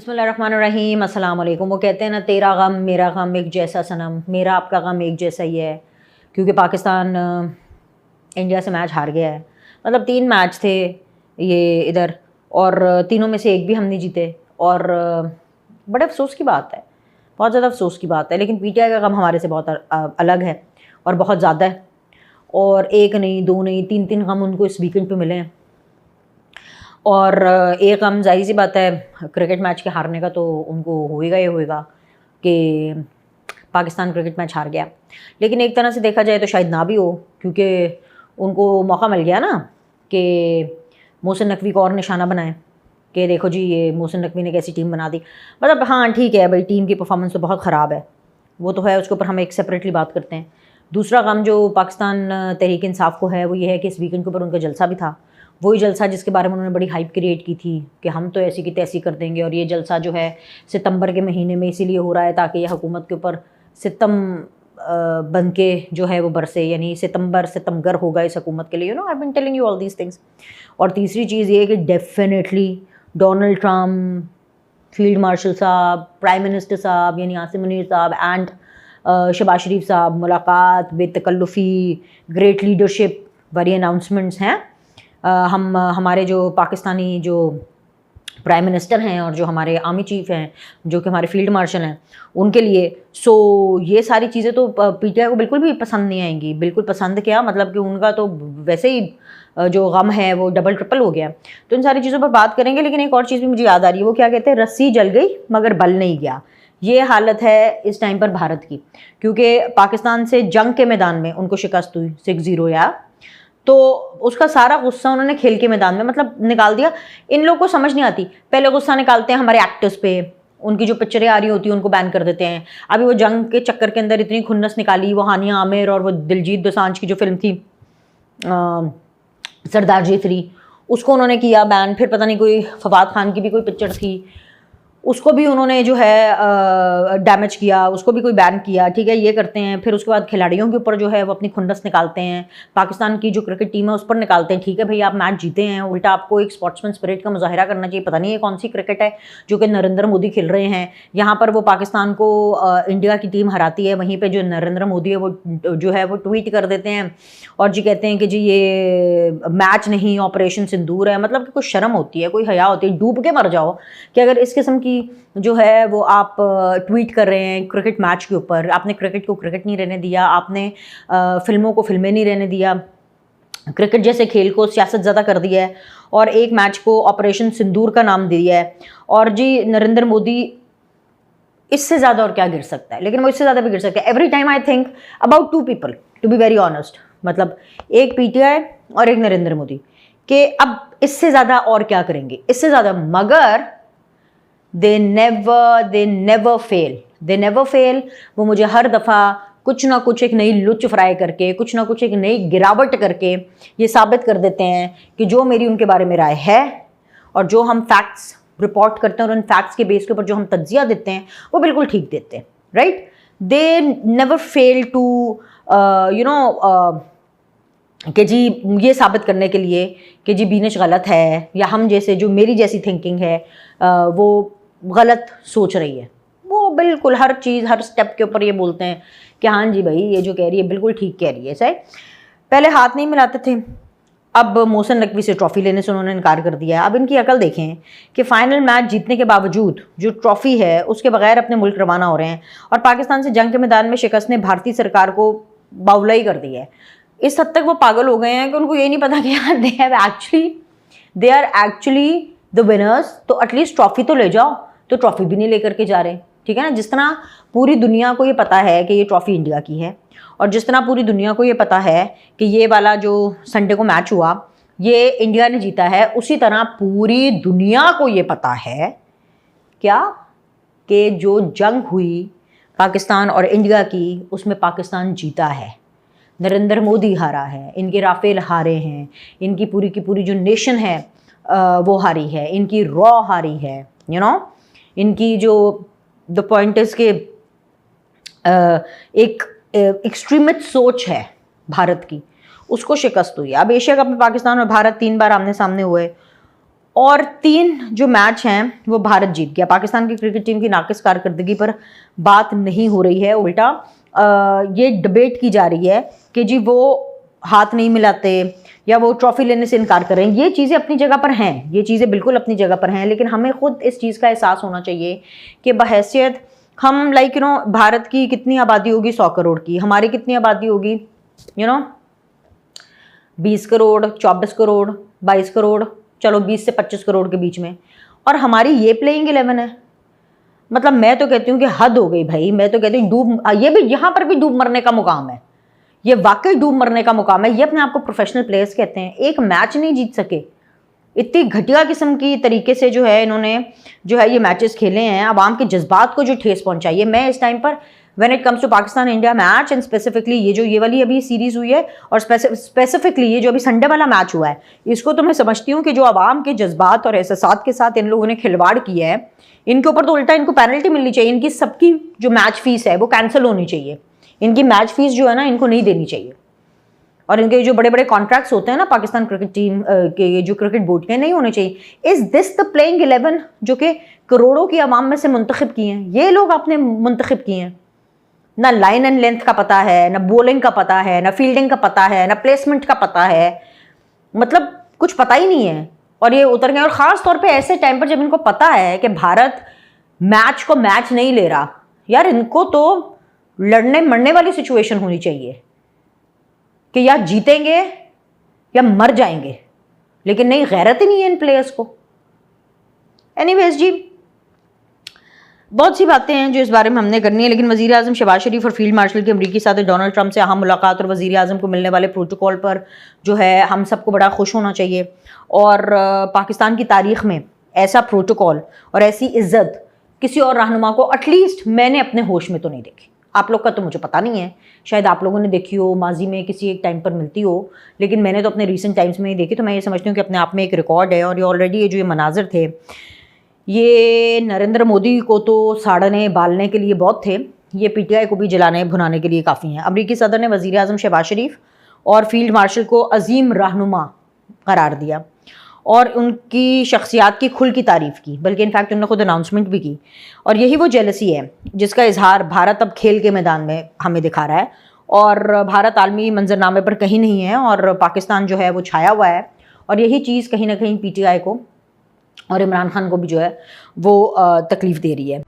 बिस्मिल्लाहिर्रहमानिर्रहीम, अस्सलाम वालेकुम। वो कहते हैं ना, तेरा गम मेरा गम एक जैसा सनम, मेरा आपका गम एक जैसा ही है। क्योंकि पाकिस्तान इंडिया से मैच हार गया है। मतलब 3 मैच थे ये इधर, और तीनों में से एक भी हम नहीं जीते। और बड़े अफसोस की बात है, बहुत ज़्यादा अफसोस की बात है। लेकिन पीटीआई का गम हमारे से बहुत अलग है और बहुत ज़्यादा है। और एक नहीं, दो नहीं, 3-3 गम उनको इस वीकेंड पे मिले हैं। और एक गम ज़ाहिर सी बात है, क्रिकेट मैच के हारने का तो उनको होएगा ही होएगा कि पाकिस्तान क्रिकेट मैच हार गया। लेकिन एक तरह से देखा जाए तो शायद ना भी हो, क्योंकि उनको मौका मिल गया ना कि मोहसिन नकवी को और निशाना बनाए कि देखो जी, ये मोहसिन नकवी ने कैसी टीम बना दी। मतलब हाँ ठीक है भाई, टीम की परफॉर्मेंस तो बहुत ख़राब है, वो तो है, उसके ऊपर हम एक सेपरेटली बात करते हैं। दूसरा गम जो पाकिस्तान तहरीक इंसाफ को है वो ये है कि इस वीकेंड के ऊपर उनका जलसा भी था। वही जलसा जिसके बारे में उन्होंने बड़ी हाइप क्रिएट की थी कि हम तो ऐसी की तैसी कर देंगे। और ये जलसा जो है सितंबर के महीने में इसीलिए हो रहा है ताकि ये हुकूमत के ऊपर सितम बन के जो है वो बरसे, यानी सितमगर होगा इस हुकूमत के लिए। You know, I been telling you all these things. और तीसरी चीज़ ये है कि definitely Donald Trump, field marshal साहब, प्राइम मिनिस्टर साहब यानी आसिम मुनीर साहब एंड शहबाज शरीफ साहब, मुलाकात, बेतकल्लुफ़ी, ग्रेट लीडरशिप, बड़ी अनाउंसमेंट्स हैं। हमारे जो पाकिस्तानी जो प्राइम मिनिस्टर हैं और जो हमारे आर्मी चीफ हैं, जो कि हमारे फील्ड मार्शल हैं, उनके लिए। सो ये सारी चीज़ें तो पीटीआई को बिल्कुल भी पसंद नहीं आएंगी। बिल्कुल पसंद क्या, मतलब कि उनका तो वैसे ही जो गम है वो डबल ट्रिपल हो गया। तो इन सारी चीज़ों पर बात करेंगे। लेकिन एक और चीज़ भी मुझे याद आ रही है, वो क्या कहते हैं, रस्सी जल गई मगर बल नहीं गया। ये हालत है इस टाइम पर भारत की, क्योंकि पाकिस्तान से जंग के मैदान में उनको शिकस्त हुई 6-0 या, तो उसका सारा गुस्सा उन्होंने खेल के मैदान में मतलब निकाल दिया। इन लोगों को समझ नहीं आती, पहले गुस्सा निकालते हैं हमारे एक्टर्स पे, उनकी जो पिक्चरें आ रही होती हैं उनको बैन कर देते हैं। अभी वो जंग के चक्कर के अंदर इतनी खुन्नस निकाली, वो हानिया आमिर और वो दिलजीत दोसांझ की जो फिल्म थी सरदार जी 3, उसको उन्होंने किया बैन। फिर पता नहीं कोई फवाद खान की भी कोई पिक्चर थी, उसको भी उन्होंने जो है डैमेज किया, उसको भी कोई बैन किया। ठीक है, ये करते हैं। फिर उसके बाद खिलाड़ियों के ऊपर जो है वो अपनी खुंदस निकालते हैं, पाकिस्तान की जो क्रिकेट टीम है उस पर निकालते हैं। ठीक है भाई, आप मैच जीते हैं, उल्टा आपको एक स्पोर्ट्समैन स्पिरिट का मुजाहिरा करना चाहिए। पता नहीं ये कौन सी क्रिकेट है जो कि नरेंद्र मोदी खेल रहे हैं। यहाँ पर वो पाकिस्तान को इंडिया की टीम हराती है, वहीं पर जो नरेंद्र मोदी है वो जो है वो ट्वीट कर देते हैं और जी कहते हैं कि जी ये मैच नहीं, ऑपरेशन सिंदूर है। मतलब कि कोई शर्म होती है, कोई हया होती है, डूब के मर जाओ कि अगर इस किस्म की जो है वो आप ट्वीट कर रहे हैं क्रिकेट मैच के ऊपर। आपने क्रिकेट को क्रिकेट नहीं रहने दिया, आपने फिल्मों को फिल्में नहीं रहने दिया, क्रिकेट जैसे खेल को सियासत ज़्यादा कर दिया है और एक मैच को ऑपरेशन सिंदूर का नाम दिया है। और जी नरेंद्र मोदी इससे ज़्यादा और क्या गिर सकता है, लेकिन वो इससे ज़्यादा भी गिर सकता है। Every time I think about 2 people, to be very honest, मतलब एक पीटीआई और एक नरेंद्र मोदी, कि अब इससे ज़्यादा और क्या करेंगे, इससे ज़्यादा। मगर दे नेवर फेल। वो मुझे हर दफ़ा कुछ ना कुछ एक नई लुच फ्राई करके, कुछ ना कुछ एक नई गिरावट करके ये साबित कर देते हैं कि जो मेरी उनके बारे में राय है और जो हम फैक्ट्स रिपोर्ट करते हैं और उन फैक्ट्स के बेस के ऊपर जो हम तज्जिया देते हैं वो बिल्कुल ठीक देते हैं, right. They never fail to you know कि जी ये साबित करने के लिए कि जी बीनिश गलत है या हम जैसे जो मेरी जैसी थिंकिंग है वो गलत सोच रही है। वो बिल्कुल हर चीज़ हर स्टेप के ऊपर ये बोलते हैं कि हाँ जी भाई ये जो कह रही है बिल्कुल ठीक कह रही है। सही, पहले हाथ नहीं मिलाते थे, अब मोहसिन नकवी से ट्रॉफ़ी लेने से उन्होंने इनकार कर दिया है। अब इनकी अकल देखें कि फाइनल मैच जीतने के बावजूद जो ट्रॉफ़ी है उसके बगैर अपने मुल्क रवाना हो रहे हैं। और पाकिस्तान से जंग के मैदान में शिकस्त ने भारतीय सरकार को बाउलाई कर दिया है। इस हद तक वो पागल हो गए हैं कि उनको ये नहीं पता कि यार they are actually the winners, तो एटलीस्ट ट्रॉफ़ी तो ले जाओ। तो ट्रॉफ़ी भी नहीं लेकर के जा रहे, ठीक है ना। जिस तरह पूरी दुनिया को ये पता है कि ये ट्रॉफ़ी इंडिया की है, और जिस तरह पूरी दुनिया को ये पता है कि ये वाला जो संडे को मैच हुआ ये इंडिया ने जीता है, उसी तरह पूरी दुनिया को ये पता है क्या कि जो जंग हुई पाकिस्तान और इंडिया की उसमें पाकिस्तान जीता है, नरेंद्र मोदी हारा है, इनके राफेल हारे हैं, इनकी पूरी की पूरी जो नेशन है वो हारी है, इनकी रॉ हारी है, यू नो। इनकी जो द पॉइंट इज के एक एक्सट्रीमिस्ट सोच है भारत की, उसको शिकस्त हुई। अब एशिया कप में पाकिस्तान और भारत 3 बार आमने सामने हुए और 3 जो मैच हैं वो भारत जीत गया। पाकिस्तान की क्रिकेट टीम की नाकिस कारकर्दगी पर बात नहीं हो रही है, उल्टा ये डिबेट की जा रही है कि जी वो हाथ नहीं मिलाते या वो ट्रॉफी लेने से इनकार कर रहे हैं। ये चीज़ें अपनी जगह पर हैं, ये चीज़ें बिल्कुल अपनी जगह पर हैं, लेकिन हमें खुद इस चीज़ का एहसास होना चाहिए कि बहैसियत हम भारत की कितनी आबादी होगी 100 करोड़ की, हमारी कितनी आबादी होगी 20 करोड़, 24 करोड़, 22 करोड़, चलो 20 से 25 करोड़ के बीच में, और हमारी ये प्लेइंग 11 है। मतलब मैं तो कहती हूँ कि हद हो गई भाई। मैं तो कहती हूँ ये भी यहाँ पर भी डूब मरने का मुकाम है, ये वाकई डूब मरने का मुकाम है। ये अपने आप को प्रोफेशनल प्लेयर्स कहते हैं, एक मैच नहीं जीत सके। इतनी घटिया किस्म की तरीके से जो है इन्होंने ये मैचेस खेले हैं, आवाम के जज्बात को जो ठेस पहुंचाई है। मैं इस टाइम पर when it comes to Pakistan India match and specifically ये वाली अभी सीरीज हुई है और स्पेसिफिकली ये जो अभी संडे वाला मैच हुआ है, इसको तो मैं समझती हूँ कि जो आवाम के जज्बात और एहसासात के साथ इन लोगों ने खिलवाड़ किया है, इनके ऊपर तो उल्टा इनको पेनल्टी मिलनी चाहिए। इनकी सबकी जो मैच फीस है वो कैंसिल होनी चाहिए। इनकी मैच फीस जो है ना, इनको नहीं देनी चाहिए। और इनके जो बड़े बड़े कॉन्ट्रैक्ट्स होते हैं ना पाकिस्तान क्रिकेट टीम के, जो क्रिकेट बोर्ड के, नहीं होने चाहिए। इज दिस द प्लेइंग 11 जो कि करोड़ों की आवाम में से मुंतखब किए हैं? ये लोग आपने मुंतखब किए हैं। ना लाइन एंड लेंथ का पता है, ना बॉलिंग का पता है, ना फील्डिंग का पता है, ना प्लेसमेंट का पता है, मतलब कुछ पता ही नहीं है। और ये उतर गए, और ख़ास तौर पे ऐसे टाइम पर जब इनको पता है कि भारत मैच को मैच नहीं ले रहा। यार इनको तो लड़ने मरने वाली सिचुएशन होनी चाहिए कि या जीतेंगे या मर जाएंगे, लेकिन नहीं, गैरत ही नहीं है इन प्लेयर्स को। एनीवेज जी, बहुत सी बातें हैं जो इस बारे में हमने करनी है, लेकिन वज़ीर आज़म शहबाज शरीफ और फील्ड मार्शल के अमरीकी साथी डोनाल्ड ट्रंप से अहम मुलाकात और वज़ीर आज़म को मिलने वाले प्रोटोकॉल पर जो है हम सबको बड़ा खुश होना चाहिए। और पाकिस्तान की तारीख़ में ऐसा प्रोटोकॉल और ऐसी इज़्ज़त किसी और रहनुमा को एटलीस्ट मैंने अपने होश में तो नहीं देखी। आप लोग का तो मुझे पता नहीं है, शायद आप लोगों ने देखी हो, माजी में किसी एक टाइम पर मिलती हो, लेकिन मैंने तो अपने रीसेंट टाइम्स में ही देखी। तो मैं ये समझती हूँ कि अपने आप में एक रिकॉर्ड है। और ये ऑलरेडी ये मनाजिर थे, ये नरेंद्र मोदी को तो साड़ने बालने के लिए बहुत थे, ये पीटीआई को भी जलाने भुनाने के लिए काफ़ी हैं। अमरीकी सदर ने वज़ीर आज़म शहबाज शरीफ और फील्ड मार्शल को अजीम रहनुमा करार दिया और उनकी शख्सियात की खुल की तारीफ़ की, बल्कि इनफैक्ट उन्होंने खुद अनाउंसमेंट भी की। और यही वो जेलसी है जिसका इजहार भारत अब खेल के मैदान में हमें दिखा रहा है। और भारत आलमी मंजरनामे पर कहीं नहीं है और पाकिस्तान जो है वो छाया हुआ है। और यही चीज़ कहीं ना कहीं पीटीआई को और इमरान खान को भी जो है वो तकलीफ दे रही है।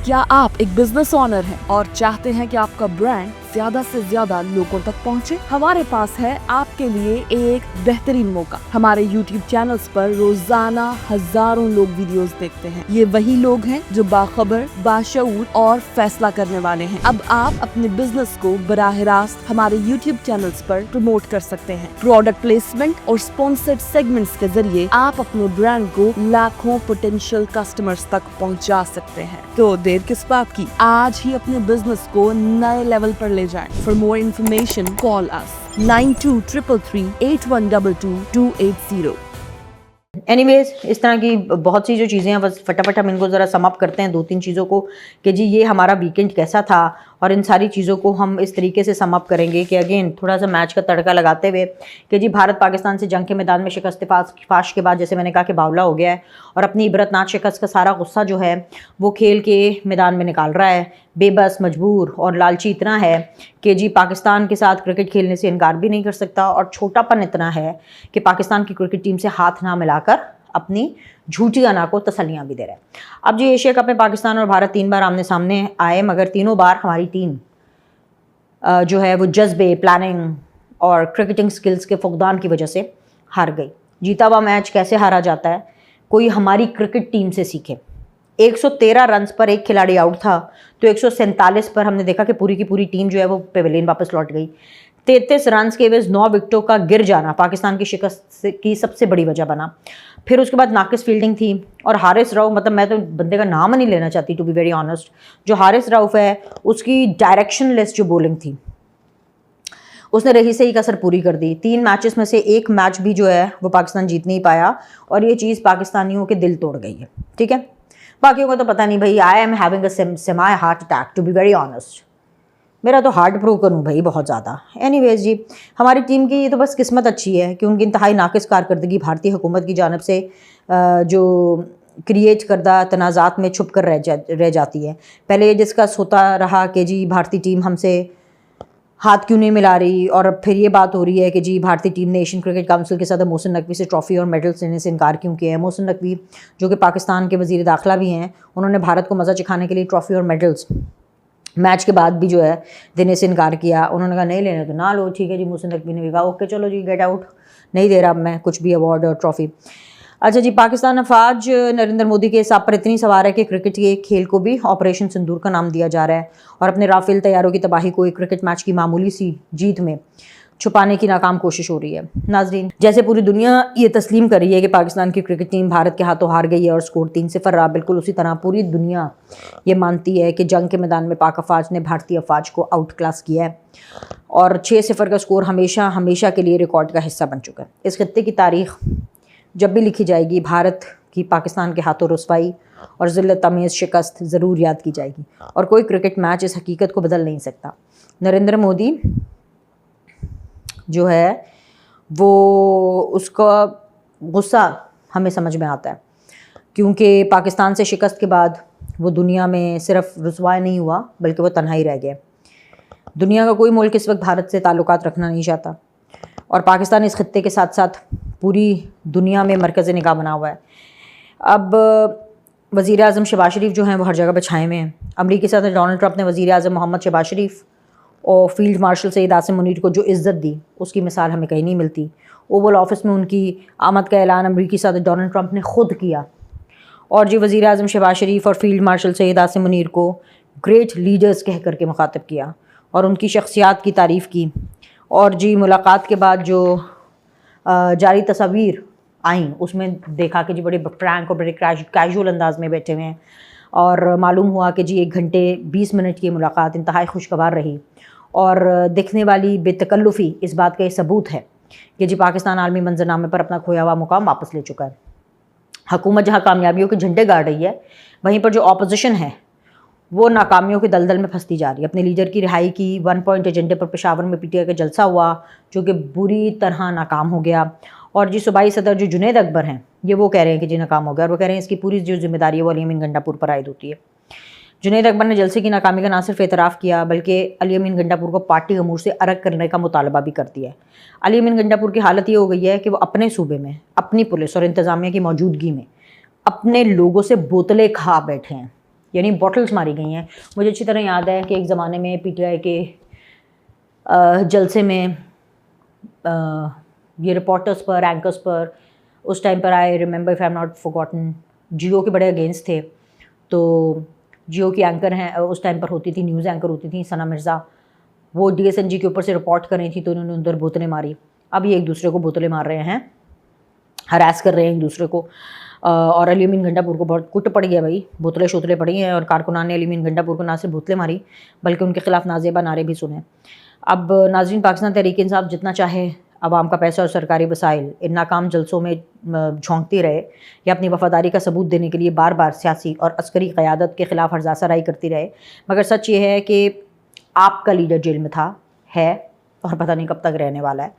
क्या आप एक बिजनेस ओनर हैं और चाहते हैं कि आपका ब्रांड ज्यादा से ज्यादा लोगों तक पहुंचे? हमारे पास है आपके लिए एक बेहतरीन मौका। हमारे YouTube चैनल्स पर रोजाना हजारों लोग वीडियोस देखते हैं। ये वही लोग हैं जो बाखबर, बाशऊर और फैसला करने वाले हैं। अब आप अपने बिजनेस को बराह रास्त हमारे YouTube चैनल्स पर प्रमोट कर सकते हैं। प्रोडक्ट प्लेसमेंट और स्पॉन्सर्ड सेगमेंट्स के जरिए आप अपने ब्रांड को लाखों पोटेंशियल कस्टमर्स तक पहुंचा सकते हैं। तो देर किस बात की, आज ही अपने बिजनेस को नए लेवल पर ले जाएं। For more information, call us 923338122280। Anyways, इस तरह की बहुत सी जो चीज़ें हैं, बस फटाफट हम इनको ज़रा सम अप करते हैं 2-3 चीज़ों को कि जी ये हमारा वीकेंड कैसा था। और इन सारी चीज़ों को हम इस तरीके से सम अप करेंगे कि अगेन थोड़ा सा मैच का तड़का लगाते हुए कि जी भारत पाकिस्तान से जंग के मैदान में शिकस्त फाश के बाद, जैसे मैंने कहा, कि बावला हो गया है और अपनी इबरतनाक शिकस्त का सारा गुस्सा जो है वो खेल के मैदान में निकाल रहा है। बेबस, मजबूर और लालची इतना है कि जी पाकिस्तान के साथ क्रिकेट खेलने से इनकार भी नहीं कर सकता, और छोटापन इतना है कि पाकिस्तान की क्रिकेट टीम से हाथ ना मिलाकर अपनी झूठी अना को तसल्लियाँ भी दे रहा है। अब जी एशिया कप में पाकिस्तान और भारत 3 बार आमने सामने आए, मगर तीनों बार हमारी टीम जो है वो जज्बे, प्लानिंग और क्रिकेटिंग स्किल्स के फुकदान की वजह से हार गई। जीता हुआ मैच कैसे हारा जाता है, कोई हमारी क्रिकेट टीम से सीखे। 113 रन्स पर एक खिलाड़ी आउट था, तो 147 पर हमने देखा कि पूरी की पूरी टीम जो है वो पेवेलियन वापस लौट गई। 33 रन्स के एवज 9 विकेटों का गिर जाना पाकिस्तान की शिकस्त की सबसे बड़ी वजह बना। फिर उसके बाद नाकिस फील्डिंग थी और हारिस रऊफ, मतलब मैं तो बंदे का नाम नहीं लेना चाहती टू बी वेरी ऑनेस्ट। जो हारिस रऊफ है उसकी डायरेक्शनलेस जो बॉलिंग थी, उसने रही सही कसर पूरी कर दी। 3 मैचेस में से एक मैच भी जो है वो पाकिस्तान जीत नहीं पाया और ये चीज़ पाकिस्तानियों के दिल तोड़ गई है। ठीक है, बाकियों को तो पता नहीं भाई। I am having a semi heart attack to be very honest. मेरा तो हार्ट ब्रोकन हूँ भाई बहुत ज़्यादा। एनीवेज जी, हमारी टीम की ये तो बस किस्मत अच्छी है कि उनकी इंतहाई नाकिस कारकर्दगी भारतीय हुकूमत की जानब से जो क्रिएट करदा तनाज़ात में छुप कर रह जाती है। पहले ये डिस्कस होता रहा कि जी भारतीय टीम हमसे हाथ क्यों नहीं मिला रही, और अब फिर ये बात हो रही है कि जी भारतीय टीम ने एशियन क्रिकेट काउंसिल के सदर मोहसिन नकवी से ट्रॉफी और मेडल्स लेने से इनकार क्यों किया है। मोहसिन नकवी जो कि पाकिस्तान के वज़ीर दाखिला भी हैं, उन्होंने भारत को मज़ा चखाने के लिए ट्रॉफी और मेडल्स मैच के बाद भी जो है देने से इनकार किया। उन्होंने कहा नहीं लेने तो ना लो, ठीक है जी। मोहसिन नकवी ने भी कहा ओके चलो जी गेट आउट, नहीं दे रहा अब मैं कुछ भी अवार्ड और ट्रॉफी। अच्छा जी, पाकिस्तान अफवाज नरेंद्र मोदी के हिसाब पर इतनी सवार है कि क्रिकेट के खेल को भी ऑपरेशन सिंदूर का नाम दिया जा रहा है, और अपने राफेल तैयारों की तबाही को एक क्रिकेट मैच की मामूली सी जीत में छुपाने की नाकाम कोशिश हो रही है। नाजरीन, जैसे पूरी दुनिया ये तस्लीम कर रही है कि पाकिस्तान की क्रिकेट टीम भारत के हाथों हार गई है और स्कोर 3-0 रहा, बिल्कुल उसी तरह पूरी दुनिया ये मानती है कि जंग के मैदान में पाक अफवाज ने भारतीय अफवाज को आउट क्लास किया है, और 6-0 का स्कोर हमेशा हमेशा के लिए रिकॉर्ड का हिस्सा बन चुका है। इस खत्ते की तारीख जब भी लिखी जाएगी, भारत की पाकिस्तान के हाथों रुसवाई और ज़िल्लत आमेज़ शिकस्त ज़रूर याद की जाएगी, और कोई क्रिकेट मैच इस हकीकत को बदल नहीं सकता। नरेंद्र मोदी जो है वो उसका गुस्सा हमें समझ में आता है, क्योंकि पाकिस्तान से शिकस्त के बाद वो दुनिया में सिर्फ रुसवा नहीं हुआ बल्कि वो तन्हा ही रह गया। दुनिया का कोई मुल्क इस वक्त भारत से ताल्लुकात रखना नहीं चाहता, और पाकिस्तान इस खत्ते के साथ साथ पूरी दुनिया में मरकज़ निगाह बना हुआ है। अब वज़ीर आज़म शहबाज शरीफ जो हैं वो हर जगह पर छाए में हैं। अमरीकी सदर डोनाल्ड ट्रंप ने वज़ीर आज़म मोहम्मद शहबाज शरीफ और फील्ड मार्शल सईद आसिम मुनीर को जो इज़्ज़त दी उसकी मिसाल हमें कहीं नहीं मिलती। ओवल ऑफिस में उनकी आमद का ऐलान अमरीकी सदर डोनाल्ड ट्रंप ने ख़ुद किया, और जी वज़ीर आज़म शहबाज शरीफ और फील्ड मार्शल सईद आसिम मुनीर को ग्रेट लीडर्स कह करके मुखातब किया और उनकी शख्सियात की तारीफ़ की। और जी मुलाकात के बाद जो जारी तस्वीर आई उसमें देखा कि जी बड़े फ्रैंक और बड़े कैजुअल अंदाज में बैठे हुए हैं, और मालूम हुआ कि जी 1 घंटे 20 मिनट की मुलाकात इंतहाई खुशगवार रही, और दिखने वाली बेतकल्लुफ़ी इस बात का ये सबूत है कि जी पाकिस्तान आलमी मंजरनामे पर अपना खोया हुआ मुकाम वापस ले चुका है। हुकूमत जहाँ कामयाबियों के झंडे गाड़ रही है, वहीं पर जो ऑपोजिशन है वो नाकामियों के दलदल में फंसती जा रही है। अपने लीडर की रिहाई की 1 पॉइंट एजेंडे पर पेशावर में पीटीआई का जलसा हुआ जो कि बुरी तरह नाकाम हो गया, और जी सूबाई सदर जो जुनैद अकबर हैं ये वो कह रहे हैं कि जी नाकाम हो गया, और वो कह रहे हैं इसकी पूरी जो जिम्मेदारी है वो अली अमीन गंडापुर पर आयद होती है। जुनैद अकबर ने जलसे की नाकामी का ना सिर्फ एतराफ़ किया बल्कि अली अमीन गंडापुर को पार्टी अमूर से अलग करने का मुतालबा भी कर दिया है। अली अमीन गंडापुर की हालत ये हो गई है कि वो अपने सूबे में अपनी पुलिस और इंतज़ामिया की मौजूदगी में अपने लोगों से बोतलें खा बैठे हैं, यानी बॉटल्स मारी गई हैं। मुझे अच्छी तरह याद है कि एक ज़माने में पीटीआई के जलसे में ये रिपोर्टर्स पर, एंकर्स पर, उस टाइम पर I remember if I am not forgotten Jio के बड़े अगेंस्ट थे। तो जियो की एंकर हैं उस टाइम पर होती थी, न्यूज़ एंकर होती थी सना मिर्ज़ा, वो डीएसएनजी के ऊपर से रिपोर्ट कर रही थी तो उन्होंने उधर बोतलें मारी। अब ये एक दूसरे को बोतलें मार रहे हैं, हरास कर रहे हैं एक दूसरे को, और अली अमीन गंडापुर को बहुत कुट पड़ गया भाई, बोतलें शोतलें पड़ी हैं, और कारकुनान ने अली अमीन गंडापुर को ना सिर्फ बोतलें मारी बल्कि उनके खिलाफ नाजेबा नारे भी सुने। अब नाज़रीन, पाकिस्तान तहरीक इंसाफ जितना चाहे आवाम का पैसा और सरकारी वसाइल इन नाकाम जलसों में झोंकती रहे या अपनी वफादारी का सबूत देने के लिए बार बार सियासी और अस्करी क़यादत के ख़िलाफ़ हरजासराई करती रहे, मगर सच ये है कि आपका लीडर जेल में था, है और पता नहीं कब तक रहने वाला है।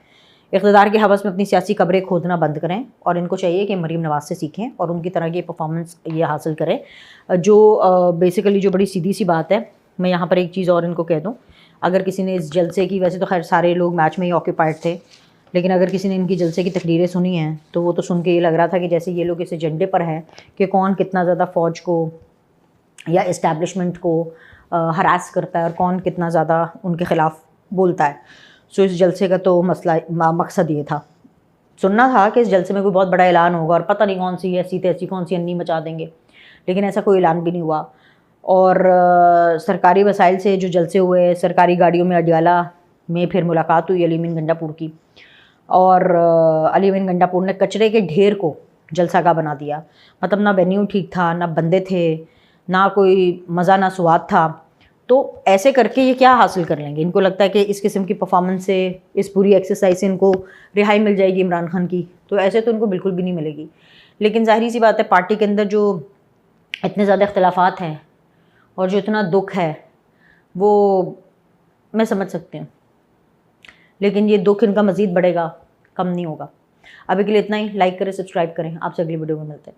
इक़्तिदार की हवस में अपनी सियासी कब्रें खोदना बंद करें, और इनको चाहिए कि मरीम नवाज़ से सीखें और उनकी तरह की परफॉर्मेंस ये हासिल करें। जो बेसिकली जो बड़ी सीधी सी बात है, मैं यहाँ पर एक चीज़ और इनको कह दूँ, अगर किसी ने इस जलसे की, वैसे तो खैर सारे लोग मैच में ही ऑक्यूपाइड थे, लेकिन अगर किसी ने इनकी जलसे की तकरीरें सुनी हैं तो वो तो सुन के ये लग रहा था कि जैसे ये लोग इस एजेंडे पर हैं कि कौन कितना ज़्यादा फ़ौज को या इस्टेब्लिशमेंट को हरास करता है और कौन कितना ज़्यादा उनके ख़िलाफ़ बोलता है। सो इस जलसे का तो मकसद ये था, सुनना था कि इस जलसे में कोई बहुत बड़ा ऐलान होगा और पता नहीं कौन सी ऐसी तैसी कौन सी अन्नी मचा देंगे, लेकिन ऐसा कोई ऐलान भी नहीं हुआ। और सरकारी वसाइल से जो जलसे हुए, सरकारी गाड़ियों में अडियाला में फिर मुलाकात हुई अली अमीन गंडापुर की, और अली अमीन गंडापुर ने कचरे के ढेर को जलसा का बना दिया। मतलब ना वेन्यू ठीक था, ना बंदे थे, ना कोई मज़ा, ना स्वाद था। तो ऐसे करके ये क्या हासिल कर लेंगे? इनको लगता है कि इस किस्म की परफॉर्मेंस से, इस पूरी एक्सरसाइज से इनको रिहाई मिल जाएगी इमरान खान की, तो ऐसे तो इनको बिल्कुल भी नहीं मिलेगी। लेकिन ज़ाहिर सी बात है, पार्टी के अंदर जो इतने ज़्यादा इख्तलाफात हैं और जो इतना दुख है, वो मैं समझ सकती हूँ, लेकिन ये दुख इनका मज़ीद बढ़ेगा, कम नहीं होगा। अभी के लिए इतना ही। लाइक करें, सब्सक्राइब करें। आपसे अगली वीडियो में मिलते हैं।